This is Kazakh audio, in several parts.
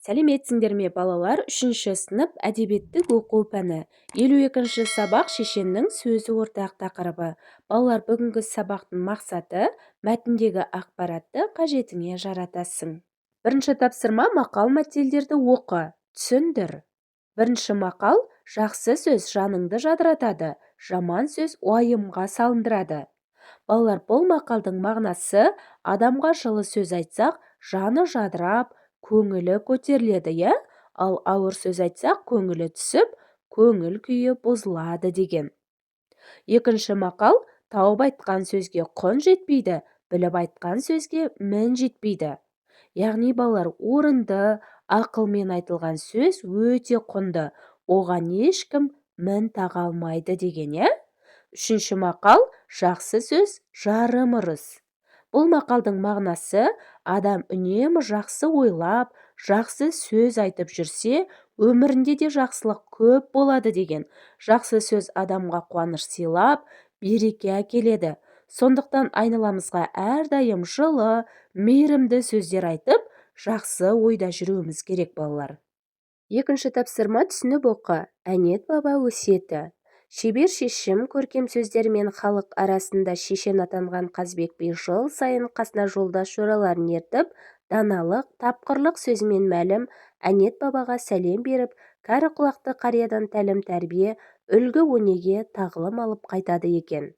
Сәлеметсіңдер ме, балалар? 3-ші сынып әдебиеттік оқу пәні. 52-ші сабақ шешеннің сөзі ортақ тақырыбы. Балалар, бүгінгі сабақтың мақсаты мәтіндегі ақпаратты қажетіңе жаратасың. Бірінші тапсырма: мақал мәтелдерді оқы, түсіндір. Бірінші мақал: жақсы сөз жаныңды жадыратады, жаман сөз уайымға салындырады. Балалар, бұл мақалдың мағынасы: адамға жылы сөз айтсақ, жаны жадырап, көңілі көтеріледі, иә? Ал ауыр сөз айтсақ, көңілі түсіп, көңіл күйі бұзылады деген. Екінші мақал: тауып айтқан сөзге құн жетпейді, біліп айтқан сөзге мін жетпейді. Яғни балалар, орынды, ақылмен айтылған сөз өте құнды, оған ешкім мін таға алмайды деген, иә? Үшінші мақал: жақсы сөз жарым ырыс. Бұл мақалдың мағынасы: адам үнемі жақсы ойлап, жақсы сөз айтып жүрсе, өмірінде де жақсылық көп болады деген. Жақсы сөз адамға қуаныш сыйлап, береке әкеледі. Сондықтан айналамызға әрдайым жылы, мейірімді сөздер айтып, жақсы ойда жүруіміз керек, балалар. Екінші тапсырма: түсініп оқы. Әнет баба өсиеті. Шебер шешім көркем сөздермен халық арасында шешен атанған Қазбек би жыл сайын қасына жолдас жораларын ертіп, даналық, тапқырлық сөзімен мәлім Әнет бабаға сәлем беріп, кәрі құлақты қариядан тәлім тәрбие, үлгі өнеге, тағылым алып қайтады екен.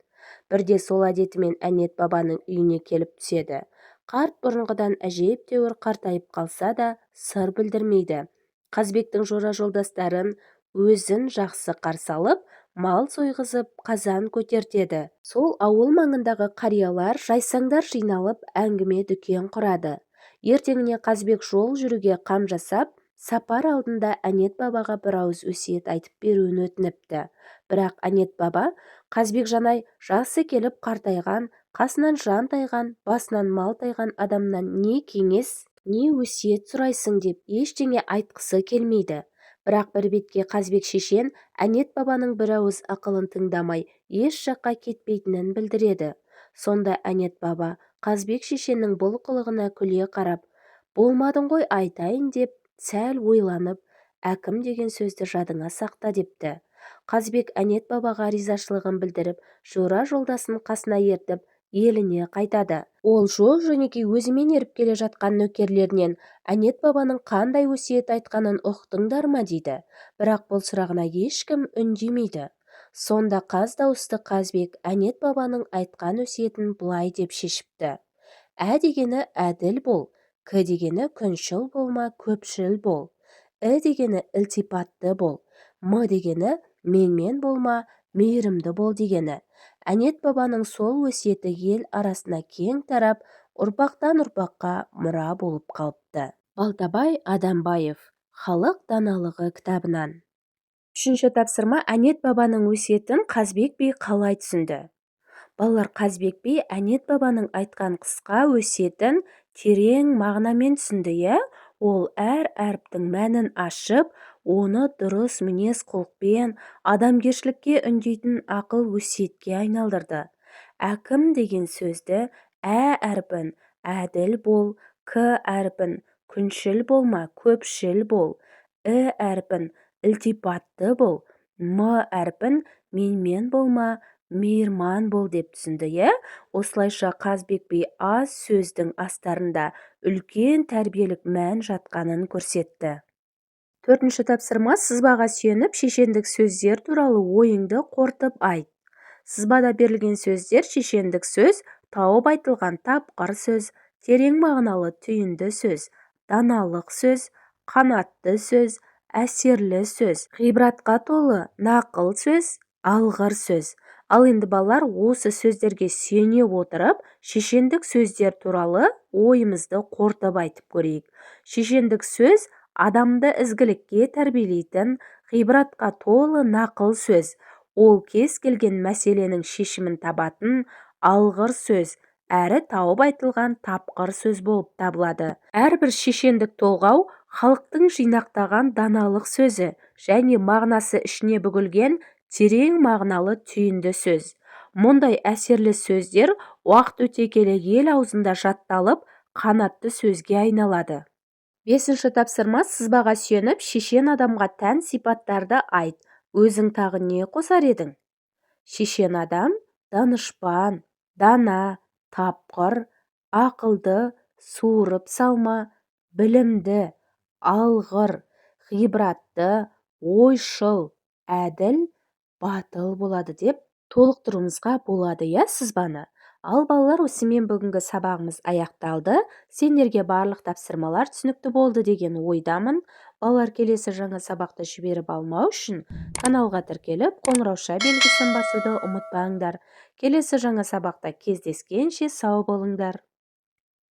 Бірде сол әдетімен Әнет бабаның үйіне келіп түседі. Қарт бұрынғыдан әжептәуір қартайып қалса да, сыр білдірмейді. Қазбектің жора жолдастарын өзін жақсы қарсы алып, мал сойғызып, қазан көтертеді. Сол ауыл маңындағы қариялар, жайсаңдар жиналып, әңгіме дүкен құрады. Ертеңіне Қазбек жол жүруге қам жасап, сапар алдында Әнет бабаға бір ауыз өсиет айтып беруін өтініпті. Бірақ Әнет баба: Қазбек жанай, жасы келіп қартайған, қасынан жан тайған, басынан мал тайған адамнан не кеңес, не өсиет сұрайсың деп ештеңе айтқысы келмейді. Бірақ бір бетке Қазбек шешен Әнет бабаның бір ауыз ақылын тыңдамай, еш жаққа кетпейтінін білдіреді. Сонда Әнет баба Қазбек шешеннің бұл қылығына күле қарап: болмадың ғой айтайын деп, сәл ойланып, әкім деген сөзді жадыңа сақта депті. Қазбек Әнет бабаға ризашылығын білдіріп, жора жолдасын қасына ертіп, еліне қайтады. Ол жол-жөнекей өзімен еріп келе жатқан нөкерлерінен Әнет бабаның қандай өсиет айтқанын ұқтыңдар ма дейді. Бірақ бұл сұрағына ешкім үндемейді. Сонда қаз дауысты Қазбек Әнет бабаның айтқан өсиетін былай деп шешіпті: Ә дегені әділ бол, К дегені күншіл болма, көпшіл бол, І дегені ілтипатты бол, М дегені менмен болма, мейірімді бол дегені. Әнет бабаның сол өсиеті ел арасына кең тарап, ұрпақтан ұрпаққа мұра болып қалыпты. Балтабай Адамбаев, халық даналығы кітабынан. Үшінші тапсырма: Әнет бабаның өсиетін Қазбек би қалай түсінді? Балалар, Қазбек би Әнет бабаның айтқан қысқа өсиетін терең мағынамен түсінді, иә? Ол әр әріптің мәнін ашып, оны дұрыс мінез құлықпен, адамгершілікке үндейтін ақыл өсиетке айналдырды. Әкім деген сөзді Ә әрпін әділ бол, К әрпін күншіл болма, көпшіл бол, І әрпін ілтипатты бол, М әрпін менмен болма, мейірман бол деп түсінді, иә? Осылайша Қазбек би аз сөздің астарында үлкен тәрбиелік мән жатқанын көрсетті. Төртінші тапсырма: сызбаға сүйеніп, шешендік сөздер туралы ойыңды қорытып айт. Сызбада берілген сөздер: шешендік сөз, тауып айтылған тапқыр сөз, терең мағыналы түйінді сөз, даналық сөз, қанатты сөз, әсерлі сөз, ғибратқа толы нақыл сөз, алғыр сөз. Ал енді балалар, осы сөздерге сүйене отырып, шешендік сөздер туралы ойымызды қорытып айтып көрейік. Шешендік сөз адамды ізгілікке тәрбиелейтін, ғибратқа толы нақыл сөз. Ол кез келген мәселенің шешімін табатын алғыр сөз, әрі тауып айтылған тапқыр сөз болып табылады. Әрбір шешендік толғау халықтың жинақтаған даналық сөзі және мағынасы ішіне бүгілген терең мағыналы түйінді сөз. Мұндай әсерлі сөздер уақыт өте келе ел аузында жатталып, қанатты сөзге айналады. Бесінші тапсырма: сызбаға сүйеніп, шешен адамға тән сипаттарды айт. Өзің тағы не қосар едің? Шешен адам данышпан, дана, тапқыр, ақылды, суырып салма, білімді, алғыр, ғибратты, ойшыл, әділ, батыл болады деп толықтыруымызға болады, сызбаны. Ал балалар, осымен бүгінгі сабағымыз аяқталды. Сендерге барлық тапсырмалар түсінікті болды деген ойдамын. Балалар, келесі жаңа сабақты жіберіп алмау үшін каналға тіркеліп, қоңырауша белгісін басуды ұмытпаңдар. Келесі жаңа сабақта кездескенше сау болыңдар.